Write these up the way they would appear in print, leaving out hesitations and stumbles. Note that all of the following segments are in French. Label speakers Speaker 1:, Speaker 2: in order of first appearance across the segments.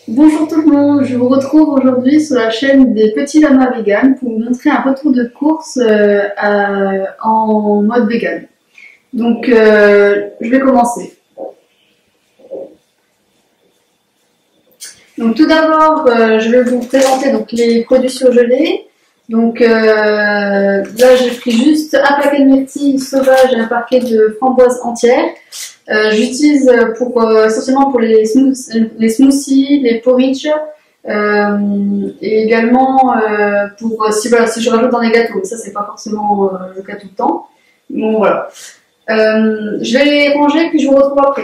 Speaker 1: Bonjour tout le monde, je vous retrouve aujourd'hui sur la chaîne des Petits Lamas Vegan pour vous montrer un retour de course en mode vegan. Donc je vais commencer. Donc tout d'abord, je vais vous présenter donc, les produits surgelés. Donc là j'ai pris juste un paquet de myrtilles sauvages et un paquet de framboises entières. J'utilise essentiellement pour les smoothies, les porridge et également pour si je rajoute dans les gâteaux. Mais ça c'est pas forcément le cas tout le temps. Bon voilà. Je vais les ranger puis je vous retrouve après.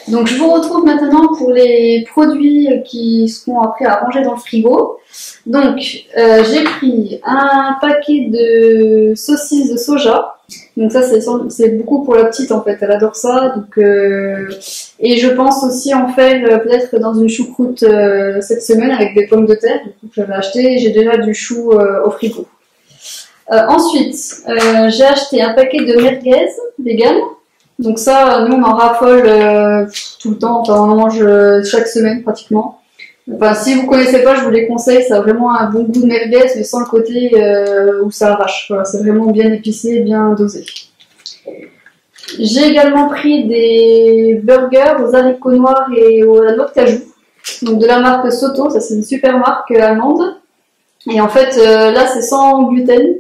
Speaker 1: Donc je vous retrouve maintenant pour les produits qui seront après à ranger dans le frigo. Donc j'ai pris un paquet de saucisses de soja. Donc ça c'est beaucoup pour la petite en fait, elle adore ça. Donc, et je pense aussi en faire peut-être dans une choucroute cette semaine avec des pommes de terre que j'avais acheté. J'ai déjà du chou au frigo. Ensuite j'ai acheté un paquet de merguez vegan. Donc ça, nous on en raffole tout le temps, enfin, on en mange chaque semaine pratiquement. Enfin, si vous connaissez pas, je vous les conseille, ça a vraiment un bon goût de merguez, mais sans le côté où ça arrache. Voilà, c'est vraiment bien épicé, bien dosé. J'ai également pris des burgers aux haricots noirs et à la noix de cajou. Donc de la marque Soto, ça c'est une super marque allemande. Et en fait, là c'est sans gluten.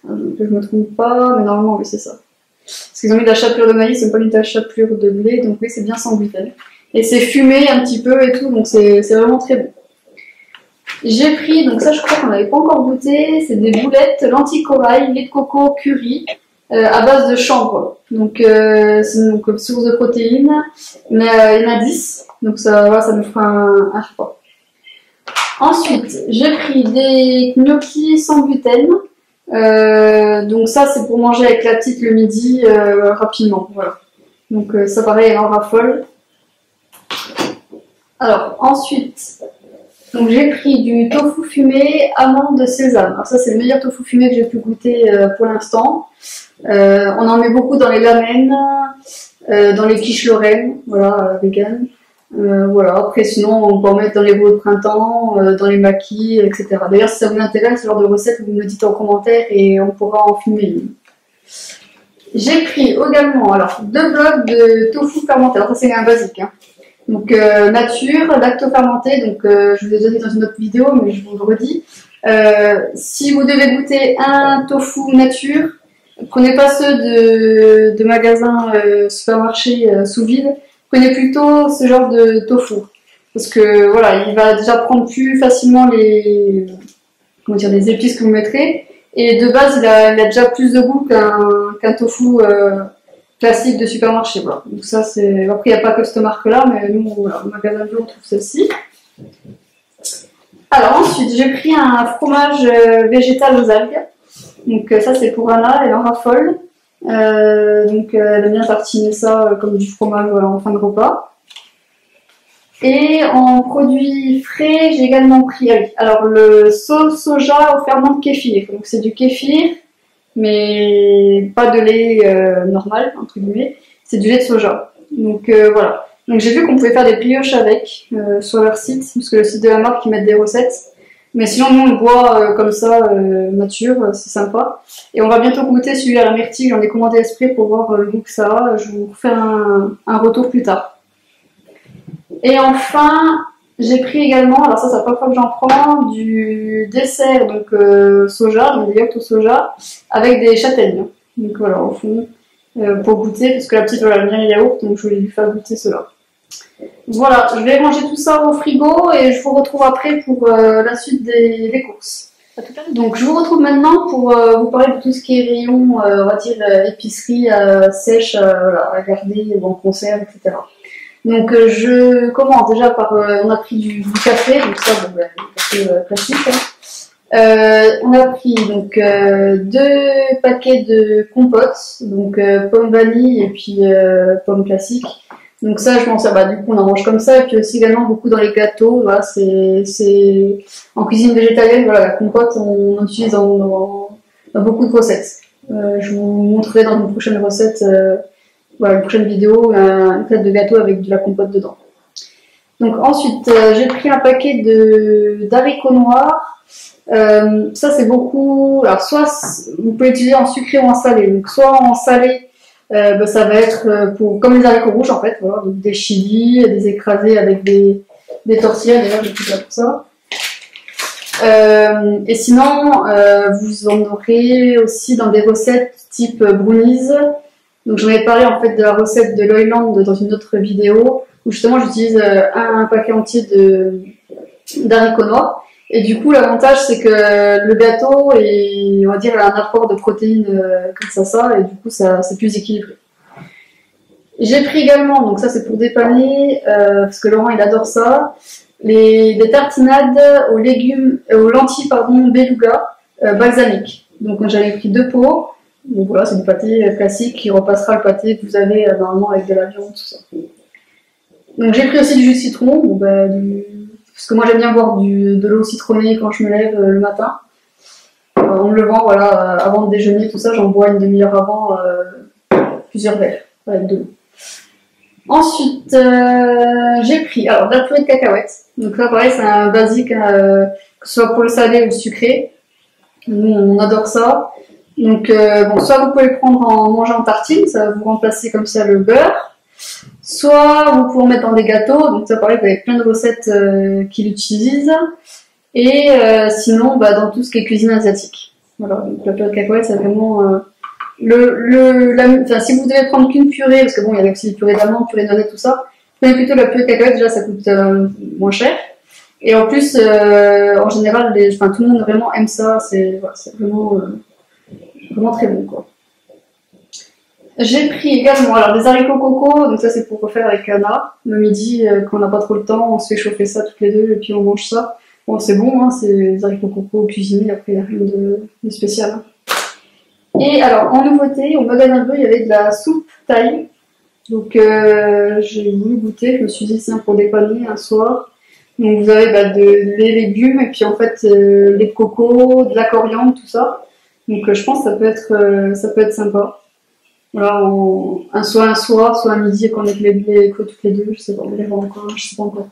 Speaker 1: Je me trompe pas, mais normalement oui c'est ça. Parce qu'ils ont mis de la chapelure de maïs, ils n'ont pas mis de la chapelure de blé, donc oui, c'est bien sans gluten. Et c'est fumé un petit peu et tout, donc c'est vraiment très bon. J'ai pris, donc ça je crois qu'on n'avait pas encore goûté, c'est des boulettes lentilles corail, lait de coco, curry, à base de chanvre. Donc c'est une source de protéines, il y en a 10, donc ça, voilà, ça me fera un repas. Ensuite, j'ai pris des gnocchis sans gluten. Donc ça c'est pour manger avec la petite le midi rapidement, voilà. Donc ça pareil elle en raffole. Alors ensuite, donc j'ai pris du tofu fumé amande sésame. Alors ça c'est le meilleur tofu fumé que j'ai pu goûter pour l'instant. On en met beaucoup dans les lamens, dans les quiches Lorraine, voilà, vegan. Voilà, après sinon on peut en mettre dans les veaux de printemps, dans les maquis, etc. D'ailleurs si ça vous intéresse ce genre de recette, vous me le dites en commentaire et on pourra en filmer une. J'ai pris également alors 2 blocs de tofu fermenté, alors ça c'est un basique, hein. Donc nature, lacto-fermenté, donc je vous ai donné dans une autre vidéo mais je vous le redis. Si vous devez goûter un tofu nature, prenez pas ceux de magasins supermarché sous vide. Prenez plutôt ce genre de tofu parce que voilà, il va déjà prendre plus facilement les épices que vous mettrez et de base il a déjà plus de goût qu'un tofu classique de supermarché. Voilà. Donc ça c'est après il n'y a pas que cette marque là, mais nous voilà, au magasin bio on trouve celle-ci. Alors ensuite j'ai pris un fromage végétal aux algues. Donc ça c'est pour Anna, elle en raffole. Donc elle aime bien tartiner ça comme du fromage voilà, en fin de repas. Et en produits frais, j'ai également pris alors le sauce soja au ferment de kéfir. Donc c'est du kéfir, mais pas de lait normal entre guillemets. C'est du lait de soja. Donc voilà. Donc j'ai vu qu'on pouvait faire des brioches avec sur leur site, parce que le site de la marque ils mettent des recettes. Mais sinon, nous, on le boit comme ça, nature, c'est sympa. Et on va bientôt goûter celui à la myrtille, j'en ai commandé exprès pour voir le goût que ça a. Je vais vous faire un retour plus tard. Et enfin, j'ai pris également, alors ça pas fois que j'en prends, du dessert, donc soja, donc des yaourts au soja, avec des châtaignes. Donc voilà, au fond, pour goûter, parce que la petite, voilà, elle aime bien les yaourts, donc je voulais lui faire goûter cela. Voilà, je vais ranger tout ça au frigo et je vous retrouve après pour la suite des courses. Donc je vous retrouve maintenant pour vous parler de tout ce qui est rayon, on va dire épicerie sèche à garder ou en conserve, etc. Donc je commence déjà par, on a pris du café, donc ça bon, ben, café classique. Hein. On a pris donc 2 paquets de compotes, donc pomme vanille et puis pomme classique. Donc ça, je pense, bah, du coup, on en mange comme ça. Et puis aussi également beaucoup dans les gâteaux. Voilà, c'est en cuisine végétalienne. Voilà, la compote, on en utilise dans beaucoup de recettes. Je vous montrerai dans une prochaine recette, voilà, une prochaine vidéo, une tête de gâteau avec de la compote dedans. Donc ensuite, j'ai pris un paquet d'haricots noirs. Ça c'est beaucoup. Alors soit vous pouvez l'utiliser en sucré ou en salé. Donc soit en salé, ça va être pour comme les haricots rouges en fait, voilà, donc des chilis, des écrasés avec des tortillas. D'ailleurs, j'ai pris ça pour ça. Et sinon, vous en aurez aussi dans des recettes type brownies. Donc j'en ai parlé en fait de la recette de l'Oyland dans une autre vidéo où justement j'utilise un paquet entier d'haricots noirs. Et du coup l'avantage c'est que le gâteau on va dire, a un apport de protéines grâce à ça et du coup c'est plus équilibré. J'ai pris également, donc ça c'est pour dépanner, parce que Laurent il adore ça, des tartinades aux légumes, aux lentilles beluga balsamiques. Donc j'avais pris 2 pots. Donc voilà, c'est du pâté classique qui repassera le pâté que vous avez normalement avec de la viande, tout ça. Donc j'ai pris aussi du jus de citron, parce que moi j'aime bien boire de l'eau citronnée quand je me lève le matin. En me levant, voilà, avant de déjeuner, tout ça, j'en bois une demi-heure avant plusieurs verres avec de l'eau. Ensuite, j'ai pris alors de la purée de cacahuètes. Donc là, pareil, c'est un basique, que ce soit pour le salé ou le sucré. Nous, on adore ça. Donc, soit vous pouvez le prendre en manger en tartine, ça va vous remplacer comme ça le beurre. Soit vous pouvez en mettre dans des gâteaux. Donc ça, pareil, vous avez plein de recettes qui l'utilisent. Et sinon, dans tout ce qui est cuisine asiatique. Voilà, donc la purée de cacahuètes, c'est vraiment si vous devez prendre qu'une purée, parce que bon, il y a aussi des purées d'amandes, purée de noisettes, tout ça. Prenez plutôt la purée de cacahuètes, déjà ça coûte moins cher. Et en plus, en général, tout le monde vraiment aime ça. C'est vraiment très bon, quoi. J'ai pris également alors des haricots coco, donc ça c'est pour refaire avec Anna. Le midi, quand on n'a pas trop le temps, on se fait chauffer ça toutes les deux et puis on mange ça. Bon, c'est bon, hein, c'est des haricots coco cuisinés, après il n'y a rien de spécial. Hein. Et alors, en nouveauté, au magasin bleu, il y avait de la soupe thaï. Donc j'ai voulu goûter, je me suis dit tiens, pour dépanner un soir. Donc vous avez des légumes et puis en fait les cocos, de la coriandre, tout ça. Donc je pense que ça peut être sympa. Voilà, soit un soir, soit un midi, quand on est toutes les deux, je sais pas, on verra encore, je sais pas encore.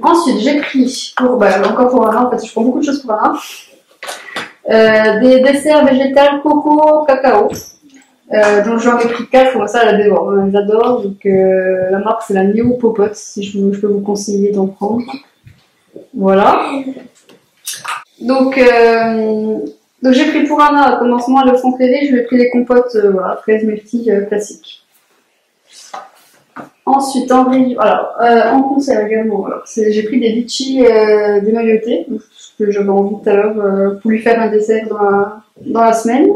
Speaker 1: Ensuite, j'ai pris, encore pour Anna, en fait je prends beaucoup de choses pour Anna, des desserts végétales coco, cacao. Donc j'en ai pris 4, comme ça elle adore, elle adore. Donc la marque c'est la Neo Popote, si je peux vous conseiller d'en prendre. Voilà. Donc j'ai pris pour Anna, commencement à le fond crévé, je lui ai pris des compotes fraises myrtilles classiques. Ensuite en conserve également, j'ai pris des litchis démaillotés, ce que j'avais envie tout à l'heure, pour lui faire un dessert dans la semaine.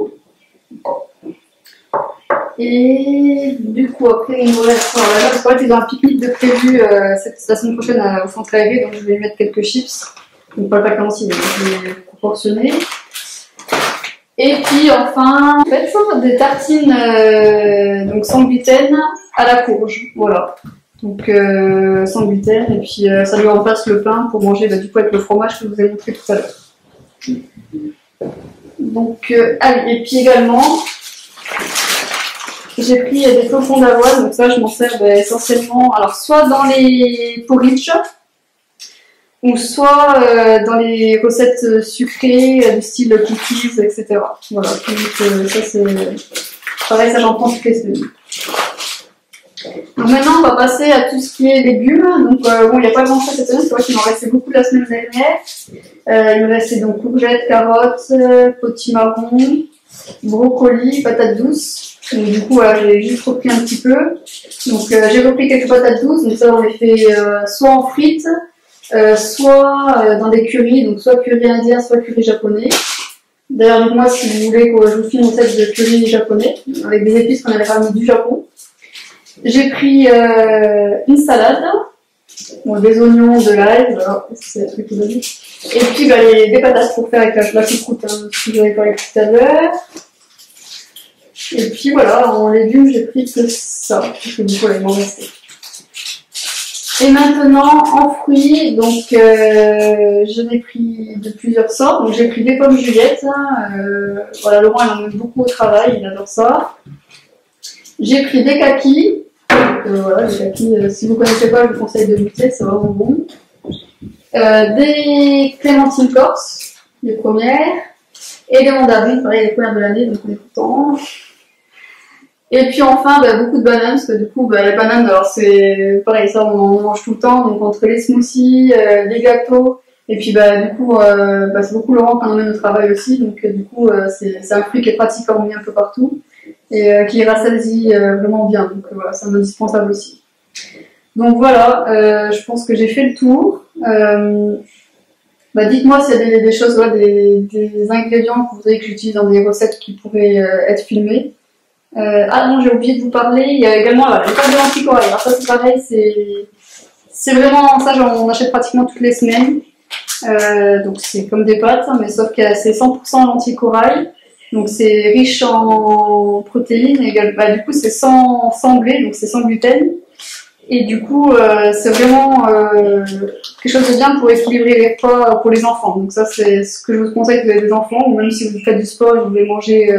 Speaker 1: Et du coup après il nous reste, parce qu'en fait ils ont un pique-nique de prévu la semaine prochaine au centre aéré, donc je vais lui mettre quelques chips, donc pas le paquet entier, mais je vais proportionner. Et puis enfin, en fait, des tartines donc sans gluten à la courge, voilà. Donc sans gluten, et puis ça lui remplace le pain pour manger du coup avec le fromage que je vous ai montré tout à l'heure. Donc allez, et puis également j'ai pris des flocons d'avoine, donc ça je m'en sers essentiellement, alors soit dans les porridge, ou soit dans les recettes sucrées du style cookies, etc. Voilà, donc ça c'est pareil, ça j'en prends toutes les semaines. Donc maintenant on va passer à tout ce qui est légumes. Donc il n'y a pas grand chose cette semaine, c'est vrai qu'il m'en restait beaucoup la semaine dernière. Il me restait donc courgettes, carottes, potimarron, brocolis, patates douces. Donc du coup j'ai juste repris un petit peu. Donc j'ai repris quelques patates douces, donc ça on les fait soit en frites, soit dans des currys, donc soit curry indien, soit curry japonais. D'ailleurs, donc moi, si vous voulez que je vous filme une recette de curry japonais, avec des épices qu'on avait ramenées du Japon. J'ai pris une salade, des oignons, de l'ail, voilà, c'est le truc que j'ai dit. Et puis des patates pour faire avec la choucroute, ce que j'avais parlé tout à l'heure. Et puis voilà, en légumes, j'ai pris que ça, parce que du coup, elle m'en restait. Et maintenant, en fruits, donc j'en ai pris de plusieurs sortes. Donc j'ai pris des pommes Juliette. Voilà, Laurent il en aime beaucoup au travail, il adore ça. J'ai pris des kakis. voilà, les kakis, si vous ne connaissez pas, je vous conseille de goûter, c'est vraiment bon. Des clémentines corse, les premières, et des mandarines, pareil, les premières de l'année, donc on est content. Et puis enfin, beaucoup de bananes, parce que du coup, les bananes, alors c'est pareil, ça on en mange tout le temps, donc entre les smoothies, les gâteaux, et puis du coup, c'est beaucoup Laurent quand on est au travail aussi, donc du coup, c'est un fruit qui est pratique à emmener un peu partout, et qui rassasie vraiment bien, donc voilà, c'est un indispensable aussi. Donc voilà, je pense que j'ai fait le tour. Dites-moi s'il y a des choses, des ingrédients que vous voudriez que j'utilise dans des recettes qui pourraient être filmées. Ah non, j'ai oublié de vous parler, il y a également les pâtes de lentilles corail. Alors ça c'est pareil, c'est vraiment ça, j'en achète pratiquement toutes les semaines. Donc c'est comme des pâtes, hein, mais sauf que c'est 100% lentilles corail. Donc c'est riche en protéines, et du coup c'est sans blé, donc c'est sans gluten. Et du coup, c'est vraiment quelque chose de bien pour équilibrer les repas pour les enfants. Donc ça, c'est ce que je vous conseille si vous avez des enfants, ou même si vous faites du sport et vous voulez manger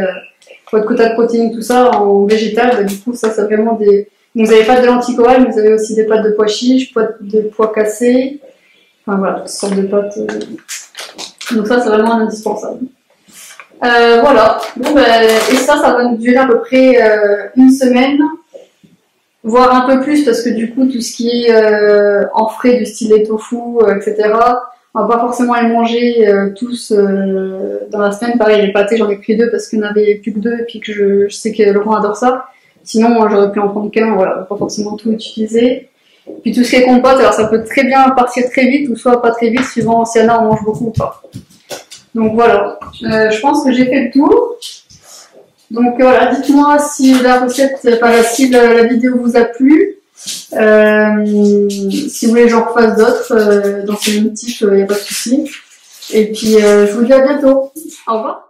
Speaker 1: votre quota de protéines, tout ça, en végétal, du coup, ça, c'est vraiment des... Donc, vous avez pas de lentilles corail, mais vous avez aussi des pâtes de pois chiches, de pois cassés, enfin voilà, toutes sortes de pâtes. Donc ça, c'est vraiment indispensable. Voilà. Bon, et ça va nous durer à peu près une semaine. Voire un peu plus, parce que du coup, tout ce qui est en frais du style les tofu, etc., on va pas forcément les manger tous dans la semaine. Pareil, les pâtés, j'en ai pris 2 parce qu'il n'y en avait plus que 2 et puis que je sais que Laurent adore ça. Sinon, j'aurais pu en prendre qu'un, voilà, pas forcément tout utiliser. Puis tout ce qui est compote, alors ça peut très bien partir très vite ou soit pas très vite, suivant si on mange beaucoup ou pas. Donc voilà, je pense que j'ai fait le tour. Donc voilà, dites-moi si la recette, si la vidéo vous a plu. Si vous voulez que j'en refasse d'autres dans ce même type, il n'y a pas de souci. Et puis je vous dis à bientôt. Au revoir.